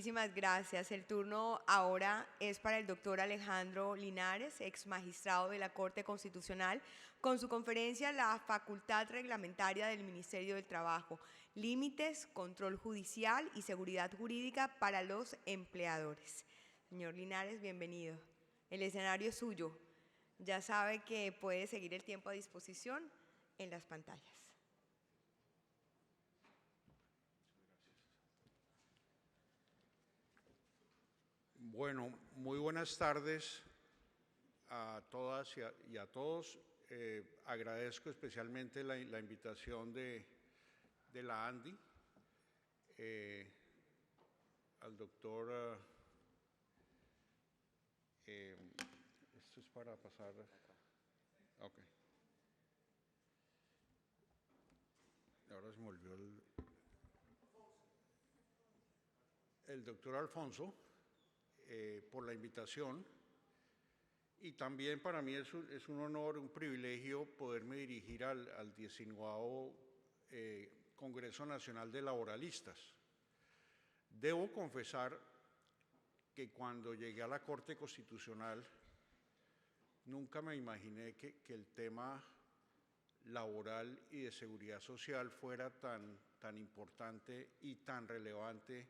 Muchísimas gracias. El turno ahora es para el doctor Alejandro Linares, ex magistrado de la Corte Constitucional, con su conferencia La facultad reglamentaria del Ministerio del Trabajo, límites, control judicial y seguridad jurídica para los empleadores. Señor Linares, bienvenido. El escenario es suyo. Ya sabe que puede seguir el tiempo a disposición en las pantallas. Bueno, muy buenas tardes a todas y a todos. Agradezco especialmente la invitación de la ANDI, al doctor, esto es para pasar, ok. Ahora se me olvidó el doctor Alfonso, por la invitación, y también para mí es un honor, un privilegio poderme dirigir al 19º Congreso Nacional de Laboralistas. Debo confesar que cuando llegué a la Corte Constitucional nunca me imaginé que el tema laboral y de seguridad social fuera tan importante y tan relevante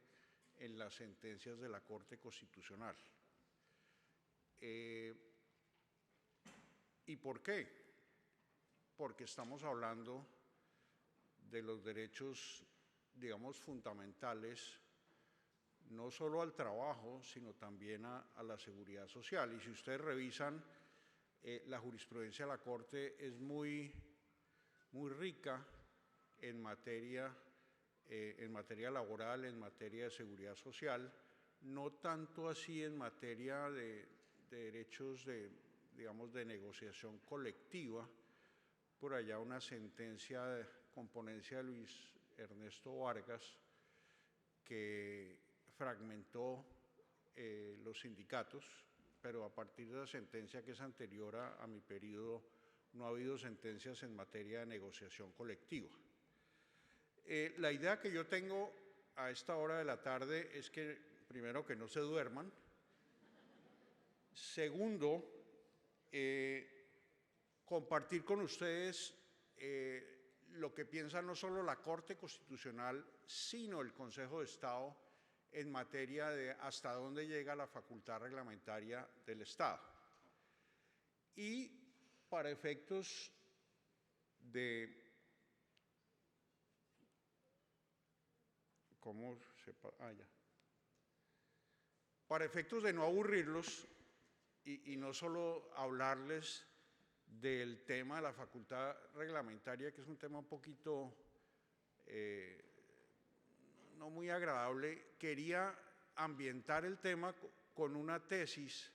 en las sentencias de la Corte Constitucional. ¿Y por qué? Porque estamos hablando de los derechos, digamos, fundamentales, no solo al trabajo, sino también a la seguridad social. Y si ustedes revisan, la jurisprudencia de la Corte es muy rica en materia laboral, en materia de seguridad social, no tanto así en materia de derechos digamos, de negociación colectiva. Por allá una sentencia con ponencia de Luis Ernesto Vargas que fragmentó los sindicatos, pero a partir de la sentencia que es anterior a mi periodo no ha habido sentencias en materia de negociación colectiva. La idea que yo tengo a esta hora de la tarde es que, primero, que no se duerman. Segundo, compartir con ustedes lo que piensa no solo la Corte Constitucional, sino el Consejo de Estado en materia de hasta dónde llega la facultad reglamentaria del Estado. Y para efectos de para efectos de no aburrirlos y no solo hablarles del tema de la facultad reglamentaria, que es un tema un poquito no muy agradable, quería ambientar el tema con una tesis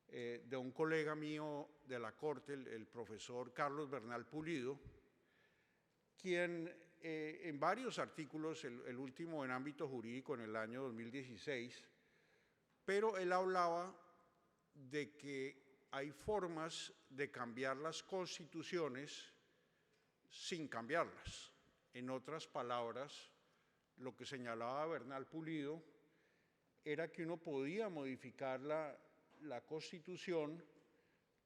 de un colega mío de la Corte, el profesor Carlos Bernal Pulido, quien en varios artículos, el último en ámbito jurídico en el año 2016, pero él hablaba de que hay formas de cambiar las constituciones sin cambiarlas. En otras palabras, lo que señalaba Bernal Pulido era que uno podía modificar la Constitución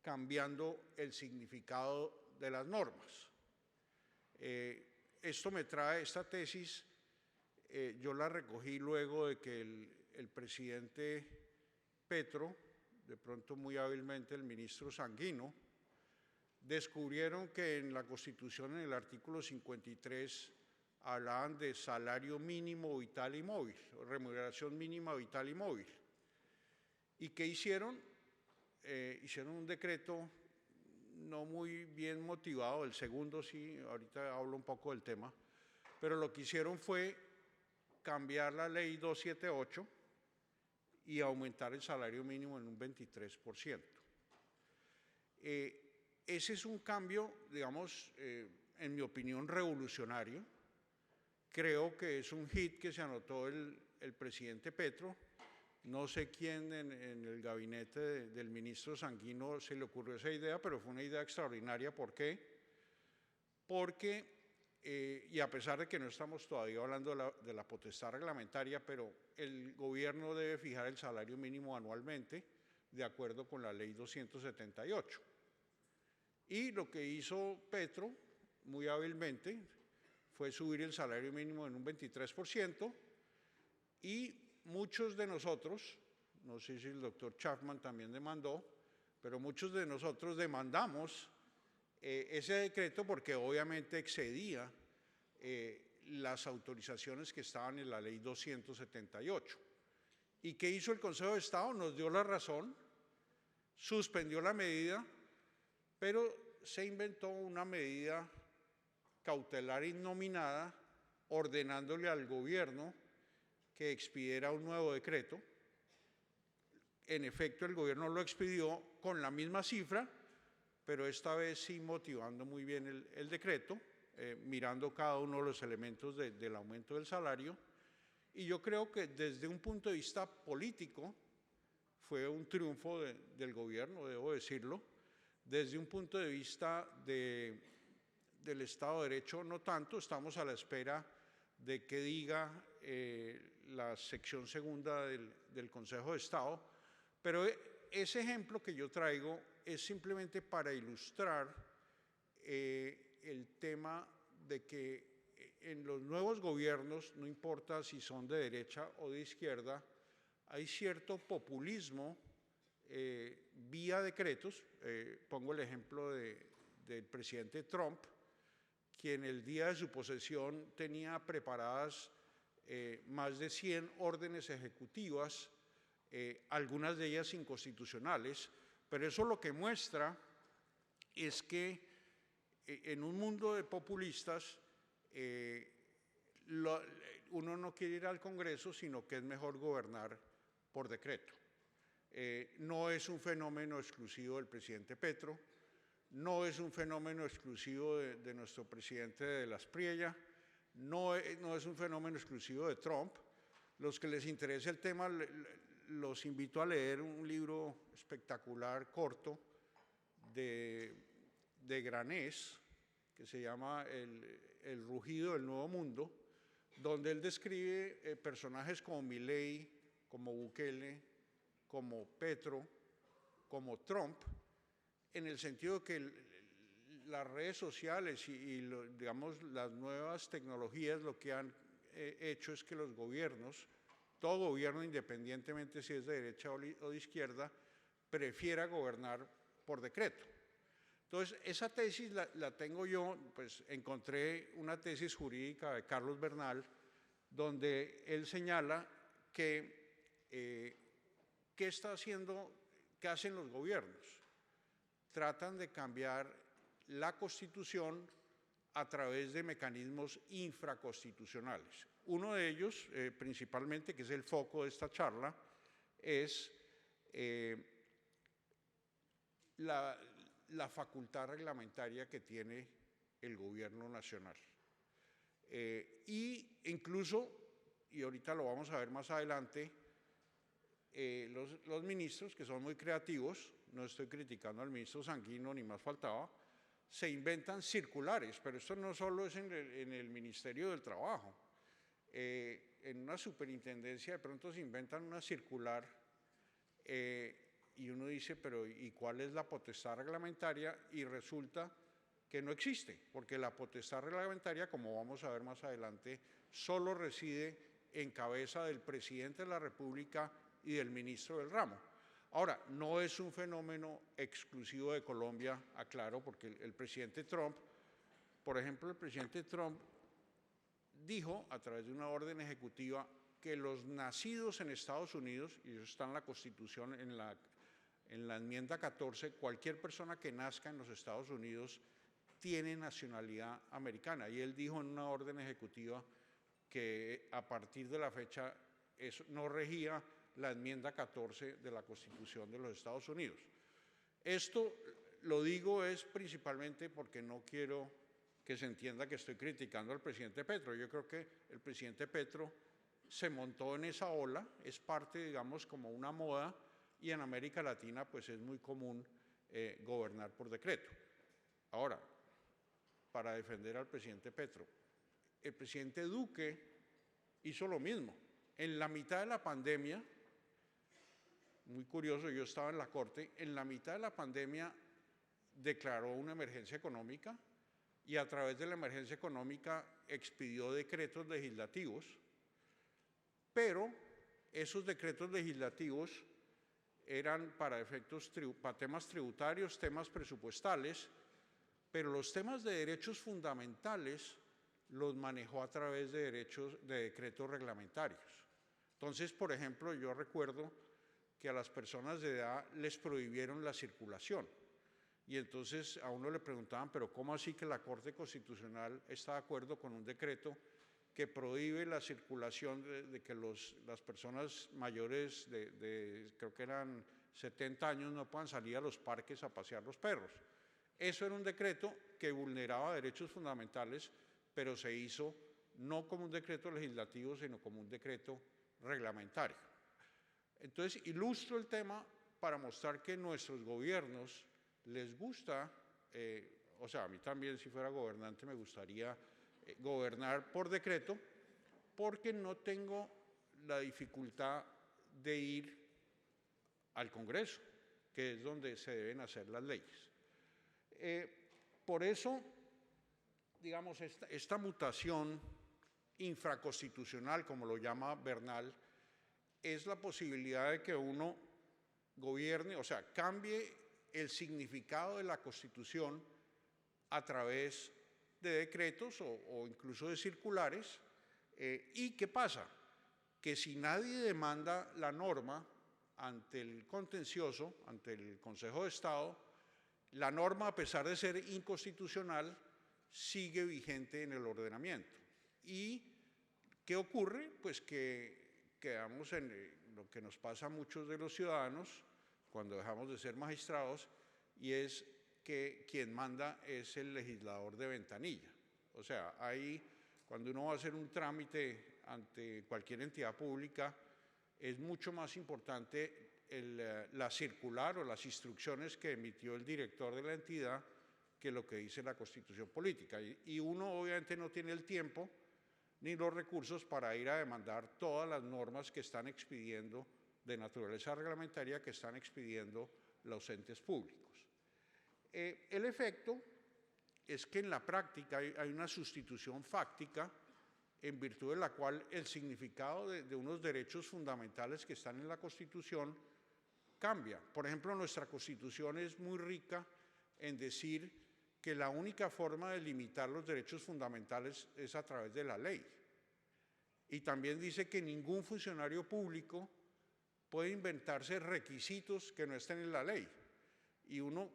cambiando el significado de las normas. Esto me trae, esta tesis, yo la recogí luego de que el presidente Petro, de pronto muy hábilmente el ministro Sanguino, descubrieron que en la Constitución, en el artículo 53, hablaban de salario mínimo vital y móvil, o remuneración mínima vital y móvil. ¿Y qué hicieron? Hicieron un decreto no muy bien motivado, el segundo sí, ahorita hablo un poco del tema, pero lo que hicieron fue cambiar la ley 278 y aumentar el salario mínimo en un 23%. Ese es un cambio, digamos, en mi opinión, revolucionario. Creo que es un hit que se anotó el presidente Petro. No sé quién en el gabinete del ministro Sanguino se le ocurrió esa idea, pero fue una idea extraordinaria. ¿Por qué? Porque y a pesar de que no estamos todavía hablando de la potestad reglamentaria, pero el gobierno debe fijar el salario mínimo anualmente de acuerdo con la ley 278. Y lo que hizo Petro, muy hábilmente, fue subir el salario mínimo en un 23%, y muchos de nosotros, no sé si el doctor Chapman también demandó, pero muchos de nosotros demandamos ese decreto porque obviamente excedía las autorizaciones que estaban en la ley 278. ¿Y qué hizo el Consejo de Estado? Nos dio la razón, suspendió la medida, pero se inventó una medida cautelar innominada ordenándole al gobierno que expidiera un nuevo decreto. En efecto, el gobierno lo expidió con la misma cifra, pero esta vez sí motivando muy bien el decreto, mirando cada uno de los elementos del aumento del salario. Y yo creo que desde un punto de vista político fue un triunfo del gobierno, debo decirlo. Desde un punto de vista del Estado de Derecho, no tanto, estamos a la espera de que diga la sección segunda del Consejo de Estado, pero ese ejemplo que yo traigo es simplemente para ilustrar el tema de que en los nuevos gobiernos, no importa si son de derecha o de izquierda, hay cierto populismo vía decretos. Pongo el ejemplo del presidente Trump, quien el día de su posesión tenía preparadas más de 100 órdenes ejecutivas, algunas de ellas inconstitucionales, pero eso lo que muestra es que en un mundo de populistas uno no quiere ir al Congreso, sino que es mejor gobernar por decreto. No es un fenómeno exclusivo del presidente Petro, no es un fenómeno exclusivo de nuestro presidente de las Priella, no es un fenómeno exclusivo de Trump. Los que les interese el tema, los invito a leer un libro espectacular, corto, de Granés, que se llama El rugido del nuevo mundo, donde él describe personajes como Milei, como Bukele, como Petro, como Trump, en el sentido de que las redes sociales digamos, las nuevas tecnologías lo que han hecho es que los gobiernos, todo gobierno, independientemente si es de derecha o de izquierda, prefiera gobernar por decreto. Entonces, esa tesis la tengo yo, pues encontré una tesis jurídica de Carlos Bernal, donde él señala que ¿qué hacen los gobiernos? Tratan de cambiar la Constitución a través de mecanismos infraconstitucionales. Uno de ellos, principalmente, que es el foco de esta charla, es la facultad reglamentaria que tiene el gobierno nacional. Y incluso, y ahorita lo vamos a ver más adelante, los ministros, que son muy creativos, no estoy criticando al ministro Sanguino, ni más faltaba, se inventan circulares, pero esto no solo es en el Ministerio del Trabajo. En una superintendencia de pronto se inventan una circular y uno dice, pero ¿y cuál es la potestad reglamentaria? Y resulta que no existe, porque la potestad reglamentaria, como vamos a ver más adelante, solo reside en cabeza del presidente de la República y del ministro del ramo. Ahora, no es un fenómeno exclusivo de Colombia, aclaro, porque el presidente Trump, por ejemplo, el presidente Trump dijo a través de una orden ejecutiva que los nacidos en Estados Unidos, y eso está en la Constitución, en la enmienda 14, cualquier persona que nazca en los Estados Unidos tiene nacionalidad americana. Y él dijo en una orden ejecutiva que a partir de la fecha eso no regía la enmienda 14 de la Constitución de los Estados Unidos. Esto lo digo es principalmente porque no quiero que se entienda que estoy criticando al presidente Petro. Yo creo que el presidente Petro se montó en esa ola, es parte, digamos, como una moda, y en América Latina pues es muy común gobernar por decreto. Ahora, para defender al presidente Petro. El presidente Duque hizo lo mismo. En la mitad de la pandemia, muy curioso, yo estaba en la Corte, en la mitad de la pandemia declaró una emergencia económica y a través de la emergencia económica expidió decretos legislativos, pero esos decretos legislativos eran para para temas tributarios, temas presupuestales, pero los temas de derechos fundamentales los manejó a través de decretos reglamentarios. Entonces, por ejemplo, yo recuerdo que a las personas de edad les prohibieron la circulación. Y entonces a uno le preguntaban, pero ¿cómo así que la Corte Constitucional está de acuerdo con un decreto que prohíbe la circulación de que las personas mayores creo que eran 70 años, no puedan salir a los parques a pasear los perros? Eso era un decreto que vulneraba derechos fundamentales, pero se hizo no como un decreto legislativo, sino como un decreto reglamentario. Entonces, ilustro el tema para mostrar que nuestros gobiernos les gusta, o sea, a mí también si fuera gobernante me gustaría gobernar por decreto, porque no tengo la dificultad de ir al Congreso, que es donde se deben hacer las leyes. Por eso, digamos, esta mutación infraconstitucional, como lo llama Bernal, es la posibilidad de que uno gobierne, o sea, cambie el significado de la Constitución a través de decretos o incluso de circulares. ¿Y qué pasa? Que si nadie demanda la norma ante el contencioso, ante el Consejo de Estado, la norma, a pesar de ser inconstitucional, sigue vigente en el ordenamiento. ¿Y qué ocurre? Pues que quedamos en lo que nos pasa a muchos de los ciudadanos cuando dejamos de ser magistrados, y es que quien manda es el legislador de ventanilla. O sea, ahí cuando uno va a hacer un trámite ante cualquier entidad pública, es mucho más importante la circular o las instrucciones que emitió el director de la entidad que lo que dice la Constitución política. Y uno obviamente no tiene el tiempo ni los recursos para ir a demandar todas las normas que están expidiendo de naturaleza reglamentaria, que están expidiendo los entes públicos. El efecto es que en la práctica hay una sustitución fáctica en virtud de la cual el significado de unos derechos fundamentales que están en la Constitución cambia. Por ejemplo, nuestra Constitución es muy rica en decir que la única forma de limitar los derechos fundamentales es a través de la ley. Y también dice que ningún funcionario público puede inventarse requisitos que no estén en la ley. Y uno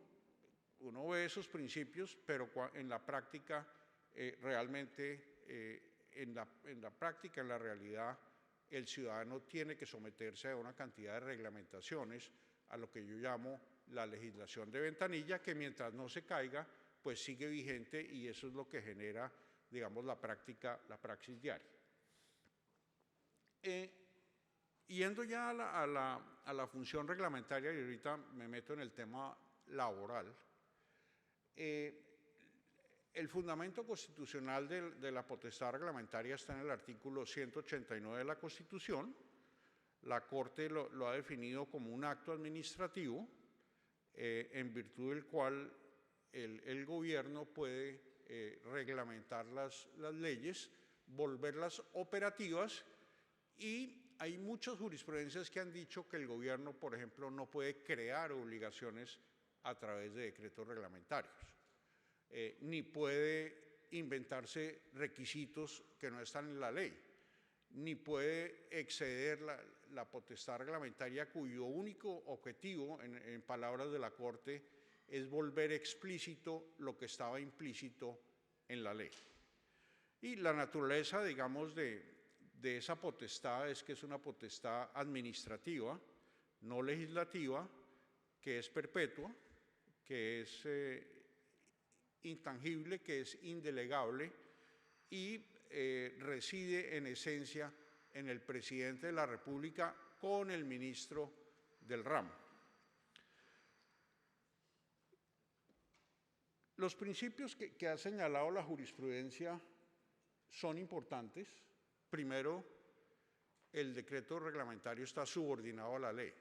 ve esos principios, pero en la práctica, realmente, en la práctica, en la realidad, el ciudadano tiene que someterse a una cantidad de reglamentaciones, a lo que yo llamo la legislación de ventanilla, que mientras no se caiga, pues sigue vigente, y eso es lo que genera, digamos, la praxis diaria. Yendo ya a la función reglamentaria, y ahorita me meto en el tema laboral, el fundamento constitucional de la potestad reglamentaria está en el artículo 189 de la Constitución. La Corte lo ha definido como un acto administrativo, en virtud del cual el gobierno puede reglamentar las leyes, volverlas operativas, y hay muchas jurisprudencias que han dicho que el gobierno, por ejemplo, no puede crear obligaciones a través de decretos reglamentarios, ni puede inventarse requisitos que no están en la ley, ni puede exceder la potestad reglamentaria, cuyo único objetivo, en palabras de la Corte, es volver explícito lo que estaba implícito en la ley. Y la naturaleza, digamos, de esa potestad es que es una potestad administrativa, no legislativa, que es perpetua, que es intangible, que es indelegable, y reside en esencia en el presidente de la República con el ministro del ramo. Los principios que ha señalado la jurisprudencia son importantes. Primero, el decreto reglamentario está subordinado a la ley.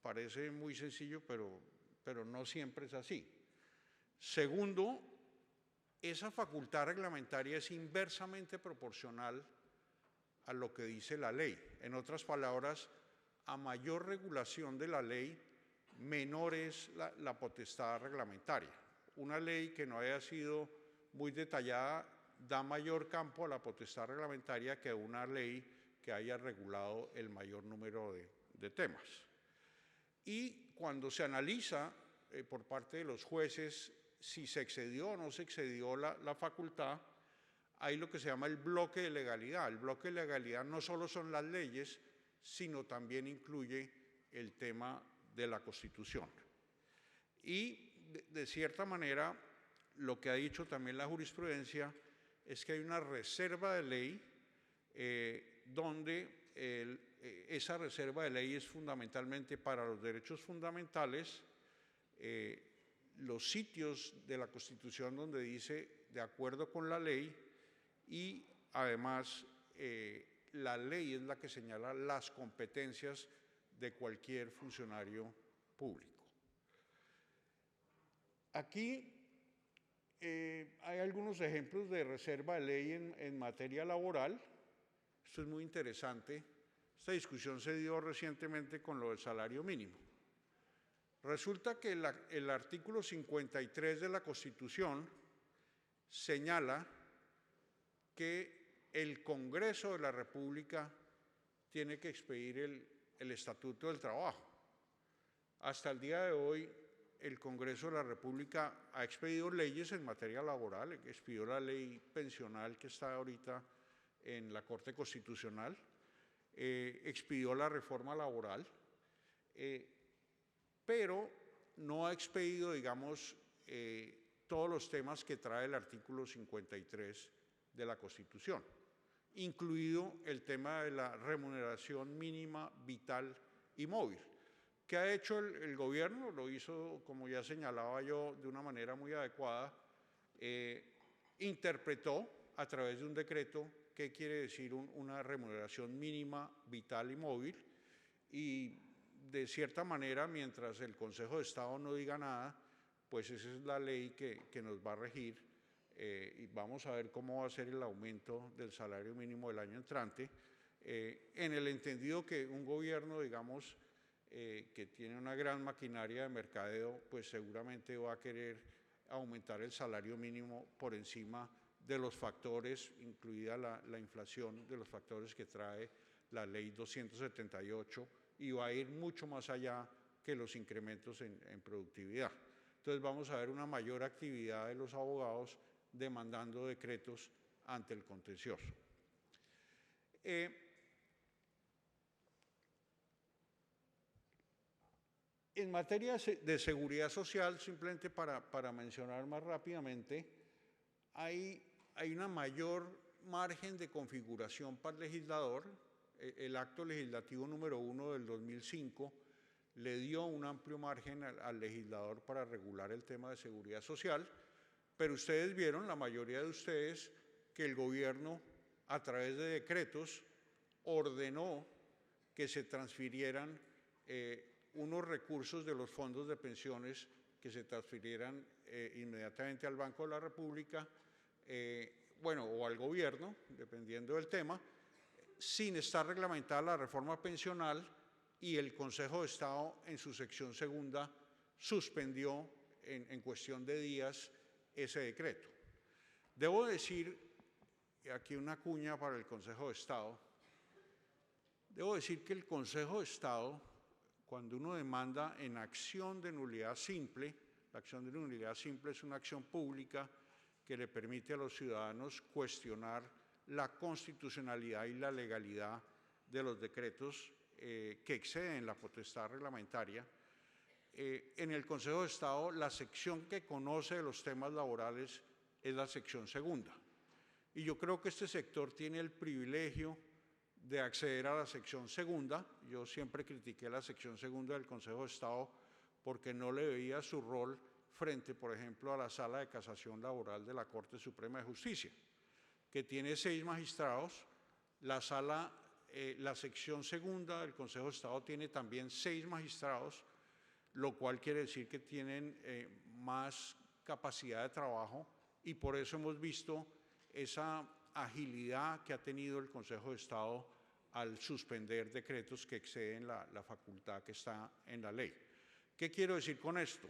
Parece muy sencillo, pero no siempre es así. Segundo, esa facultad reglamentaria es inversamente proporcional a lo que dice la ley. En otras palabras, a mayor regulación de la ley, menor es la potestad reglamentaria. Una ley que no haya sido muy detallada da mayor campo a la potestad reglamentaria que una ley que haya regulado el mayor número de temas. Y cuando se analiza por parte de los jueces si se excedió o no se excedió la facultad, hay lo que se llama el bloque de legalidad. El bloque de legalidad no solo son las leyes, sino también incluye el tema de la Constitución. Y de cierta manera, lo que ha dicho también la jurisprudencia es que hay una reserva de ley donde esa reserva de ley es fundamentalmente para los derechos fundamentales, los sitios de la Constitución donde dice de acuerdo con la ley, y además la ley es la que señala las competencias de cualquier funcionario público. Aquí hay algunos ejemplos de reserva de ley en materia laboral. Esto es muy interesante. Esta discusión se dio recientemente con lo del salario mínimo. Resulta que el artículo 53 de la Constitución señala que el Congreso de la República tiene que expedir el Estatuto del Trabajo. Hasta el día de hoy, el Congreso de la República ha expedido leyes en materia laboral, expidió la ley pensional que está ahorita en la Corte Constitucional, expidió la reforma laboral, pero no ha expedido, digamos, todos los temas que trae el artículo 53 de la Constitución, incluido el tema de la remuneración mínima vital y móvil. ¿Qué ha hecho el gobierno? Lo hizo, como ya señalaba yo, de una manera muy adecuada. Interpretó a través de un decreto qué quiere decir una remuneración mínima vital y móvil, y de cierta manera, mientras el Consejo de Estado no diga nada, pues esa es la ley que nos va a regir, y vamos a ver cómo va a ser el aumento del salario mínimo del año entrante, en el entendido que un gobierno, digamos, que tiene una gran maquinaria de mercadeo, pues seguramente va a querer aumentar el salario mínimo por encima de los factores, incluida la inflación, de los factores que trae la ley 278, y va a ir mucho más allá que los incrementos en productividad. Entonces vamos a ver una mayor actividad de los abogados demandando decretos ante el contencioso. En materia de seguridad social, simplemente para mencionar más rápidamente, hay una mayor margen de configuración para el legislador. El acto legislativo número 1 del 2005 le dio un amplio margen al legislador para regular el tema de seguridad social, pero ustedes vieron, la mayoría de ustedes, que el gobierno, a través de decretos, ordenó que se transfirieran unos recursos de los fondos de pensiones, que se transfirieran inmediatamente al Banco de la República, o al gobierno, dependiendo del tema, sin estar reglamentada la reforma pensional, y el Consejo de Estado, en su sección segunda, suspendió en cuestión de días ese decreto. Debo decir, aquí una cuña para el Consejo de Estado, debo decir que el Consejo de Estado, cuando uno demanda en acción de nulidad simple, la acción de nulidad simple es una acción pública que le permite a los ciudadanos cuestionar la constitucionalidad y la legalidad de los decretos que exceden la potestad reglamentaria. En el Consejo de Estado, la sección que conoce de los temas laborales es la sección segunda. Y yo creo que este sector tiene el privilegio de acceder a la sección segunda. Yo siempre critiqué la sección segunda del Consejo de Estado porque no le veía su rol frente, por ejemplo, a la Sala de Casación Laboral de la Corte Suprema de Justicia, que tiene 6 magistrados. La sección segunda del Consejo de Estado tiene también 6 magistrados, lo cual quiere decir que tienen más capacidad de trabajo, y por eso hemos visto esa agilidad que ha tenido el Consejo de Estado al suspender decretos que exceden la facultad que está en la ley. ¿Qué quiero decir con esto?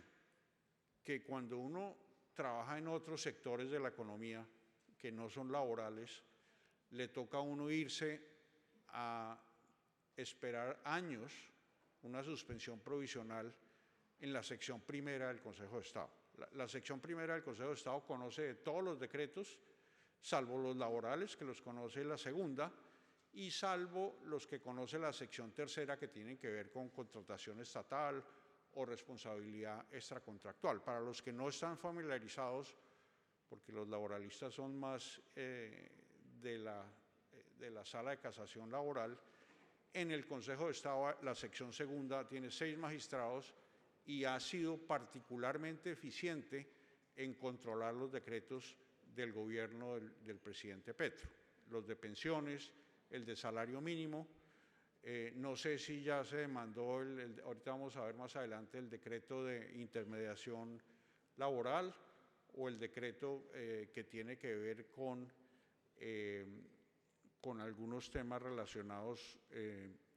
Que cuando uno trabaja en otros sectores de la economía que no son laborales, le toca a uno irse a esperar años una suspensión provisional en la sección primera del Consejo de Estado. La sección primera del Consejo de Estado conoce de todos los decretos, salvo los laborales, que los conoce la segunda, y salvo los que conoce la sección tercera, que tienen que ver con contratación estatal o responsabilidad extracontractual. Para los que no están familiarizados, porque los laboralistas son más de la Sala de Casación Laboral, en el Consejo de Estado la sección segunda tiene 6 magistrados y ha sido particularmente eficiente en controlar los decretos del gobierno del presidente Petro, los de pensiones, el de salario mínimo. No sé si ya se demandó, ahorita vamos a ver más adelante, el decreto de intermediación laboral o el decreto que tiene que ver con algunos temas relacionados,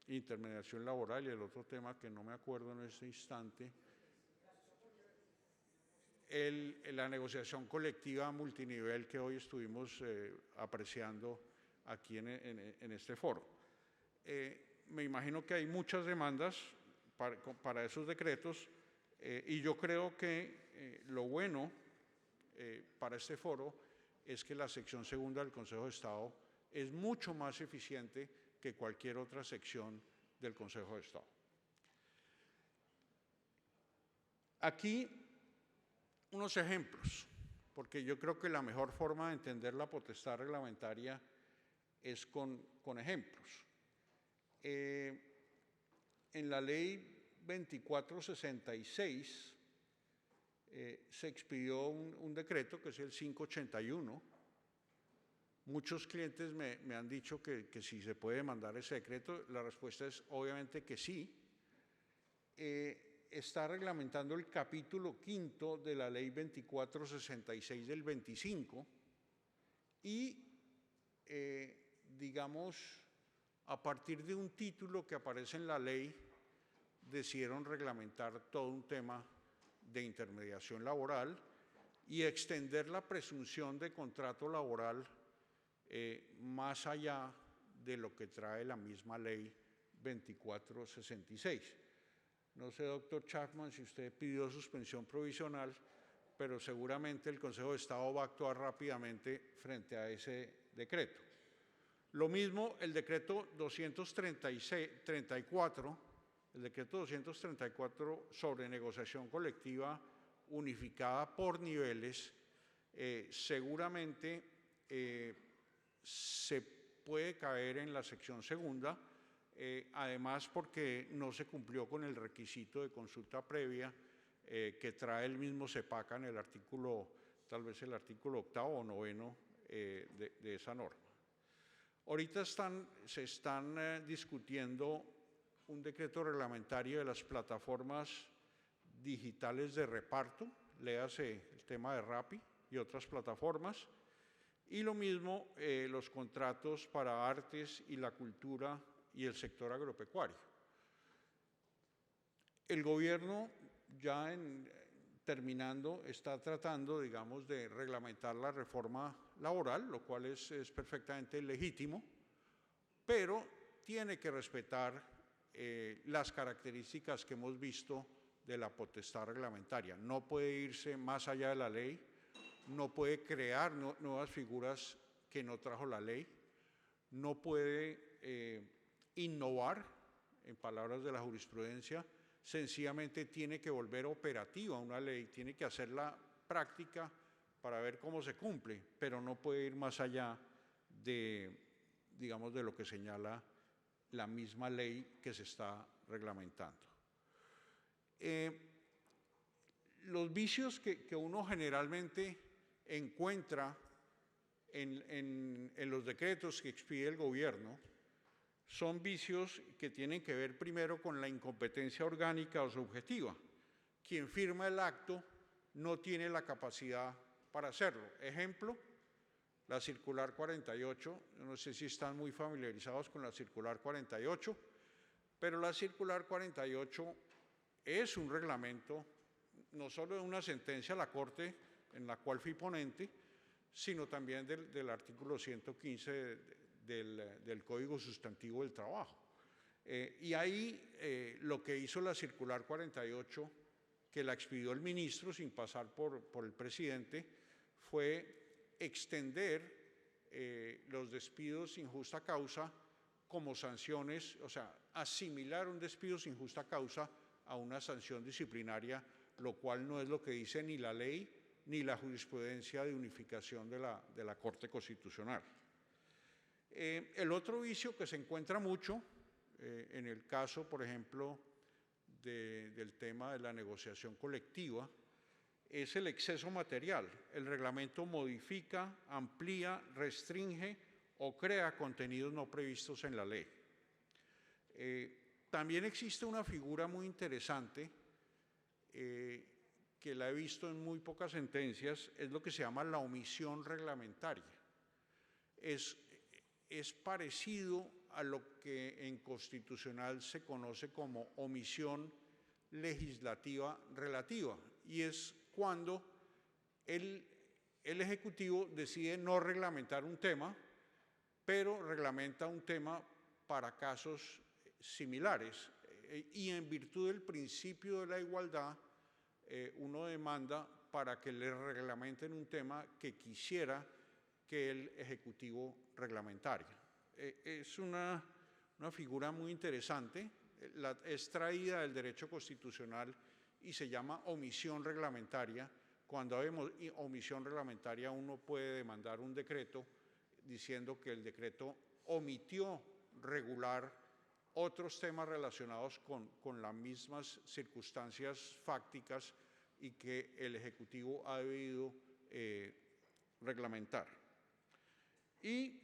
intermediación laboral, y el otro tema que no me acuerdo en este instante, la negociación colectiva multinivel que hoy estuvimos apreciando aquí en este foro. Me imagino que hay muchas demandas para esos decretos, y yo creo que lo bueno para este foro es que la sección segunda del Consejo de Estado es mucho más eficiente que cualquier otra sección del Consejo de Estado. Aquí unos ejemplos, porque yo creo que la mejor forma de entender la potestad reglamentaria es con ejemplos. En la ley 2466 se expidió un decreto que es el 581. Muchos clientes me han dicho que si se puede demandar ese decreto. La respuesta es obviamente que sí. Está reglamentando el capítulo 5 de la ley 2466 del 25 y, digamos, a partir de un título que aparece en la ley, decidieron reglamentar todo un tema de intermediación laboral y extender la presunción de contrato laboral más allá de lo que trae la misma ley 2466. No sé, doctor Chapman, si usted pidió suspensión provisional, pero seguramente el Consejo de Estado va a actuar rápidamente frente a ese decreto. Lo mismo el decreto 234, el decreto 234 sobre negociación colectiva unificada por niveles, seguramente se puede caer en la sección segunda, además porque no se cumplió con el requisito de consulta previa que trae el mismo CEPACA en el artículo, tal vez el artículo 8º o 9º de esa norma. Ahorita se están discutiendo un decreto reglamentario de las plataformas digitales de reparto, léase el tema de Rappi y otras plataformas, y lo mismo los contratos para artes y la cultura y el sector agropecuario. El gobierno, ya terminando, está tratando, digamos, de reglamentar la reforma laboral, lo cual es perfectamente legítimo, pero tiene que respetar las características que hemos visto de la potestad reglamentaria. No puede irse más allá de la ley, no puede crear nuevas figuras que no trajo la ley, no puede innovar, en palabras de la jurisprudencia, sencillamente tiene que volver operativa una ley, tiene que hacerla práctica para ver cómo se cumple, pero no puede ir más allá de, digamos, de lo que señala la misma ley que se está reglamentando. Los vicios que uno generalmente encuentra en los decretos que expide el gobierno son vicios que tienen que ver primero con la incompetencia orgánica o subjetiva. Quien firma el acto no tiene la capacidad para hacerlo. Ejemplo, la circular 48, no sé si están muy familiarizados con la circular 48, pero la circular 48 es un reglamento, no solo de una sentencia de la Corte en la cual fui ponente, sino también del artículo 115 del Código Sustantivo del Trabajo. Y ahí lo que hizo la circular 48, que la expidió el ministro sin pasar por el presidente, fue extender los despidos sin justa causa como sanciones, o sea, asimilar un despido sin justa causa a una sanción disciplinaria, lo cual no es lo que dice ni la ley ni la jurisprudencia de unificación de la Corte Constitucional. El otro vicio que se encuentra mucho en el caso, por ejemplo, del tema de la negociación colectiva, es el exceso material. El reglamento modifica, amplía, restringe o crea contenidos no previstos en la ley. También existe una figura muy interesante que la he visto en muy pocas sentencias, es lo que se llama la omisión reglamentaria. Es parecido a lo que en constitucional se conoce como omisión legislativa relativa, y es cuando el Ejecutivo decide no reglamentar un tema, pero reglamenta un tema para casos similares, y en virtud del principio de la igualdad, uno demanda para que le reglamenten un tema que quisiera que el Ejecutivo reglamentaria. Es una figura muy interesante, es traída del derecho constitucional y se llama omisión reglamentaria. Cuando hay omisión reglamentaria, uno puede demandar un decreto diciendo que el decreto omitió regular otros temas relacionados con las mismas circunstancias fácticas y que el Ejecutivo ha debido reglamentar. Y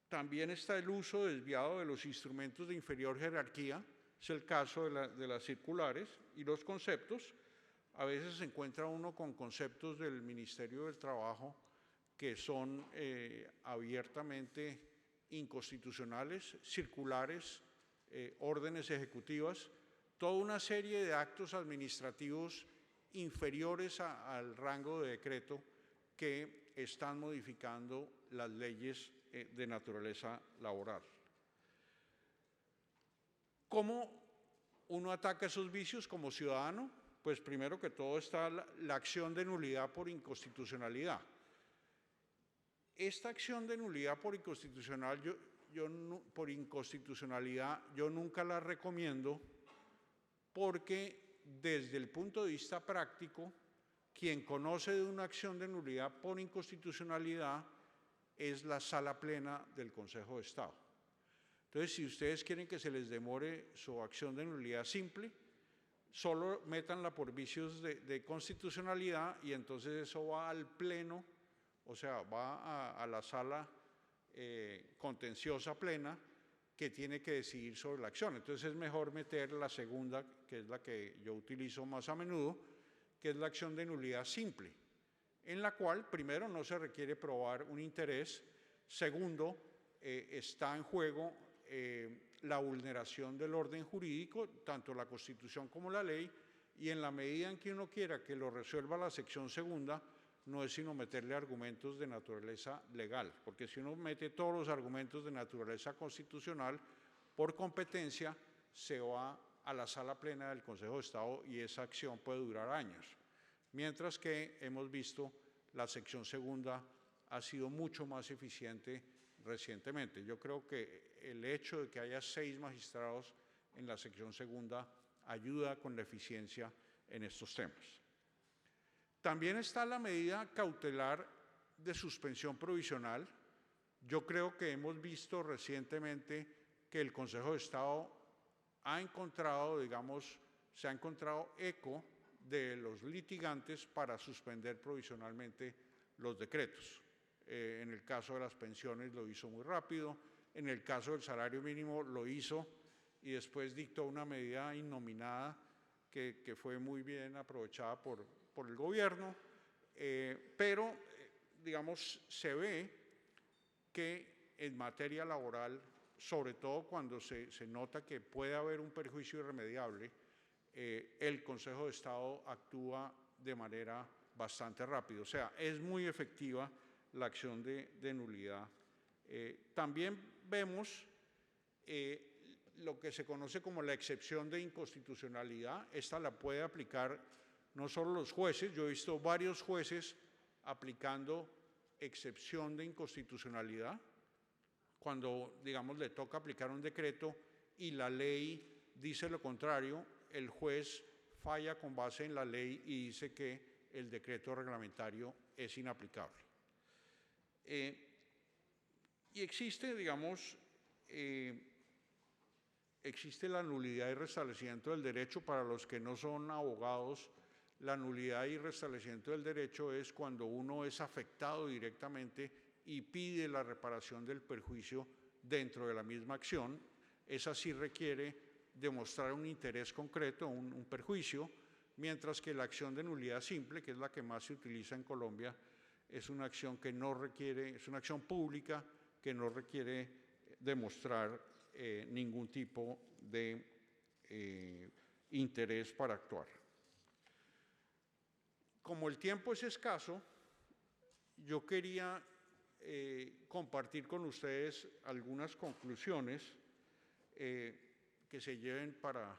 también está el uso desviado de los instrumentos de inferior jerarquía, es el caso de las circulares y los conceptos. A veces se encuentra uno con conceptos del Ministerio del Trabajo que son abiertamente inconstitucionales, circulares, órdenes ejecutivas, toda una serie de actos administrativos inferiores al rango de decreto que están modificando las leyes de naturaleza laboral. ¿Cómo uno ataca esos vicios como ciudadano? Pues primero que todo está la acción de nulidad por inconstitucionalidad. Esta acción de nulidad por inconstitucionalidad yo nunca la recomiendo, porque desde el punto de vista práctico, quien conoce de una acción de nulidad por inconstitucionalidad es la Sala Plena del Consejo de Estado. Entonces, si ustedes quieren que se les demore su acción de nulidad simple, solo métanla por vicios de constitucionalidad y entonces eso va al Pleno, o sea, va a la Sala contenciosa plena que tiene que decidir sobre la acción. Entonces es mejor meter la segunda, que es la que yo utilizo más a menudo, que es la acción de nulidad simple, en la cual, primero, no se requiere probar un interés, segundo, está en juego la vulneración del orden jurídico, tanto la Constitución como la ley, y en la medida en que uno quiera que lo resuelva la sección segunda, no es sino meterle argumentos de naturaleza legal, porque si uno mete todos los argumentos de naturaleza constitucional, por competencia se va a la Sala Plena del Consejo de Estado y esa acción puede durar años. Mientras que hemos visto la sección segunda ha sido mucho más eficiente recientemente. Yo creo que el hecho de que haya 6 magistrados en la sección segunda ayuda con la eficiencia en estos temas. También está la medida cautelar de suspensión provisional. Yo creo que hemos visto recientemente que el Consejo de Estado ha encontrado, digamos, se ha encontrado eco de los litigantes para suspender provisionalmente los decretos. En el caso de las pensiones lo hizo muy rápido, en el caso del salario mínimo lo hizo y después dictó una medida innominada que fue muy bien aprovechada por el gobierno, pero digamos, se ve que en materia laboral, sobre todo cuando se nota que puede haber un perjuicio irremediable, el Consejo de Estado actúa de manera bastante rápida. O sea, es muy efectiva la acción de nulidad. También vemos lo que se conoce como la excepción de inconstitucionalidad. Esta la puede aplicar no solo los jueces, yo he visto varios jueces aplicando excepción de inconstitucionalidad cuando, digamos, le toca aplicar un decreto y la ley dice lo contrario, el juez falla con base en la ley y dice que el decreto reglamentario es inaplicable. Y existe, digamos, existe la nulidad y restablecimiento del derecho. Para los que no son abogados, la nulidad y restablecimiento del derecho es cuando uno es afectado directamente y pide la reparación del perjuicio dentro de la misma acción. Esa sí requiere demostrar un interés concreto, un perjuicio, mientras que la acción de nulidad simple, que es la que más se utiliza en Colombia, es una acción que no requiere, es una acción pública que no requiere demostrar ningún tipo de interés para actuar. Como el tiempo es escaso, yo quería compartir con ustedes algunas conclusiones que se lleven para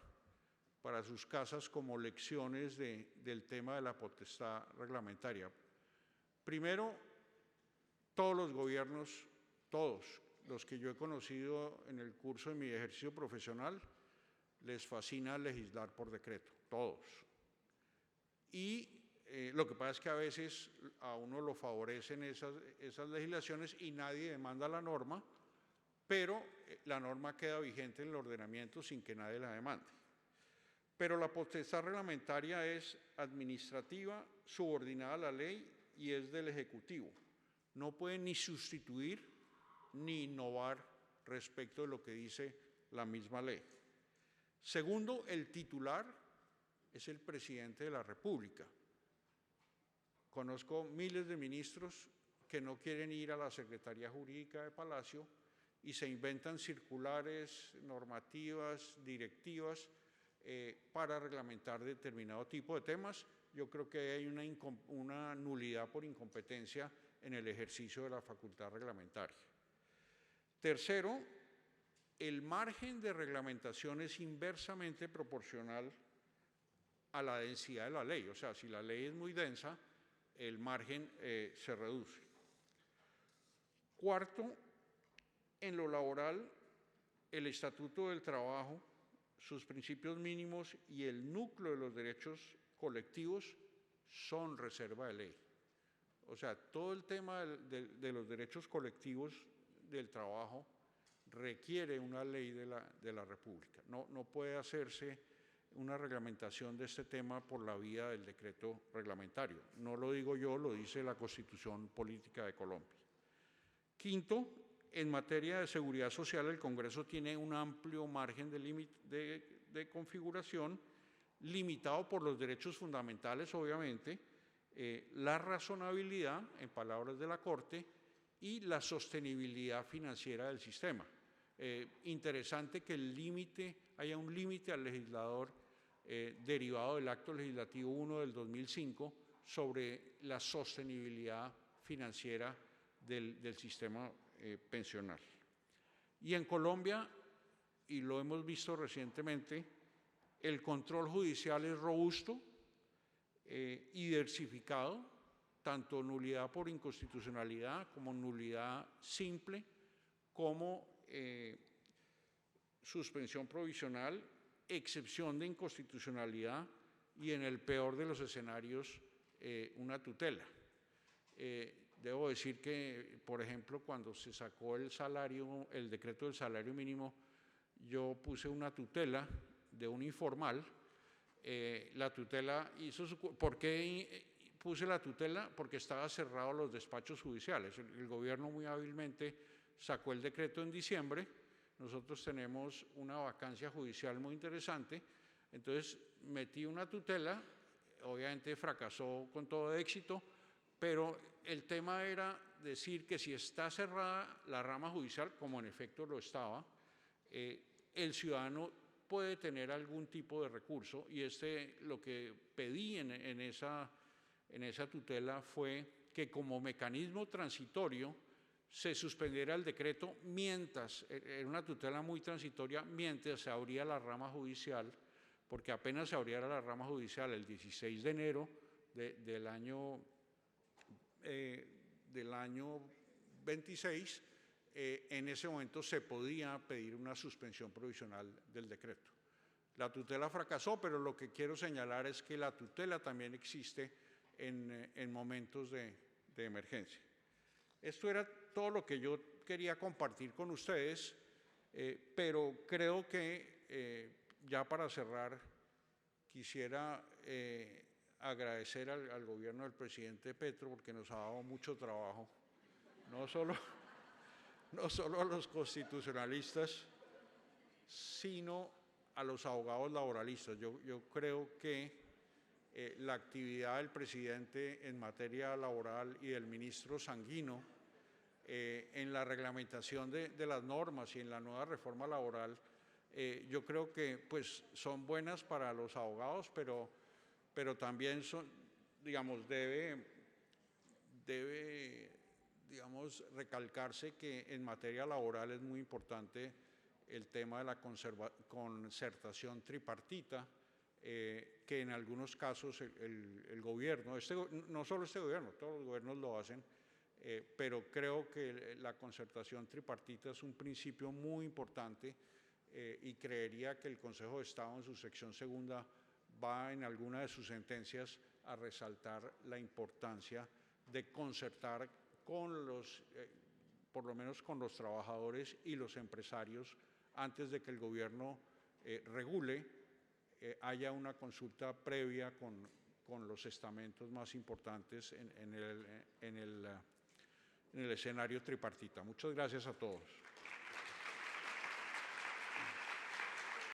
sus casas como lecciones del tema de la potestad reglamentaria. Primero, todos los gobiernos, todos los que yo he conocido en el curso de mi ejercicio profesional, les fascina legislar por decreto, todos. Y lo que pasa es que a veces a uno lo favorecen esas legislaciones y nadie demanda la norma, pero la norma queda vigente en el ordenamiento sin que nadie la demande. Pero la potestad reglamentaria es administrativa, subordinada a la ley y es del Ejecutivo. No puede ni sustituir ni innovar respecto de lo que dice la misma ley. Segundo, el titular es el presidente de la República. Conozco miles de ministros que no quieren ir a la Secretaría Jurídica de Palacio y se inventan circulares, normativas, directivas para reglamentar determinado tipo de temas. Yo creo que hay una nulidad por incompetencia en el ejercicio de la facultad reglamentaria. Tercero, el margen de reglamentación es inversamente proporcional a la densidad de la ley. O sea, si la ley es muy densa, el margen se reduce. Cuarto, en lo laboral, el Estatuto del Trabajo, sus principios mínimos y el núcleo de los derechos colectivos son reserva de ley. O sea, todo el tema de los derechos colectivos del trabajo requiere una ley de la República. No puede hacerse una reglamentación de este tema por la vía del decreto reglamentario. No lo digo yo, lo dice la Constitución Política de Colombia. Quinto, en materia de seguridad social, el Congreso tiene un amplio margen de configuración, limitado por los derechos fundamentales, obviamente, la razonabilidad, en palabras de la Corte, y la sostenibilidad financiera del sistema. Interesante que haya un límite al legislador derivado del Acto Legislativo 1 del 2005 sobre la sostenibilidad financiera del sistema pensional. Y en Colombia, y lo hemos visto recientemente, el control judicial es robusto y diversificado, tanto nulidad por inconstitucionalidad como nulidad simple, como suspensión provisional, excepción de inconstitucionalidad y, en el peor de los escenarios, una tutela. Debo decir que, por ejemplo, cuando se sacó el decreto del salario mínimo, yo puse una tutela de un informal la tutela hizo su... ¿Por qué puse la tutela? Porque estaban cerrados los despachos judiciales. El gobierno muy hábilmente sacó el decreto en diciembre. Nosotros tenemos una vacancia judicial muy interesante. Entonces metí una tutela, obviamente fracasó con todo éxito, pero el tema era decir que si está cerrada la rama judicial, como en efecto lo estaba, el ciudadano puede tener algún tipo de recurso, y lo que pedí en esa tutela fue que como mecanismo transitorio se suspendiera el decreto mientras, era una tutela muy transitoria, mientras se abría la rama judicial, porque apenas se abriera la rama judicial el 16 de enero del año 26, en ese momento se podía pedir una suspensión provisional del decreto. La tutela fracasó, pero lo que quiero señalar es que la tutela también existe en momentos de emergencia. Esto era todo lo que yo quería compartir con ustedes, pero creo que ya para cerrar quisiera agradecer al gobierno del presidente Petro, porque nos ha dado mucho trabajo, no solo a los constitucionalistas, sino a los abogados laboralistas. Yo creo que la actividad del presidente en materia laboral y del ministro Sanguino en la reglamentación de las normas y en la nueva reforma laboral, yo creo que pues, son buenas para los abogados, pero también son, digamos, debe digamos, recalcarse que en materia laboral es muy importante el tema de la concertación tripartita, que en algunos casos el gobierno, no solo este gobierno, todos los gobiernos lo hacen, pero creo que la concertación tripartita es un principio muy importante, y creería que el Consejo de Estado en su sección segunda va en alguna de sus sentencias a resaltar la importancia de concertar con por lo menos con los trabajadores y los empresarios antes de que el gobierno regule, haya una consulta previa con los estamentos más importantes en el escenario tripartita. Muchas gracias a todos.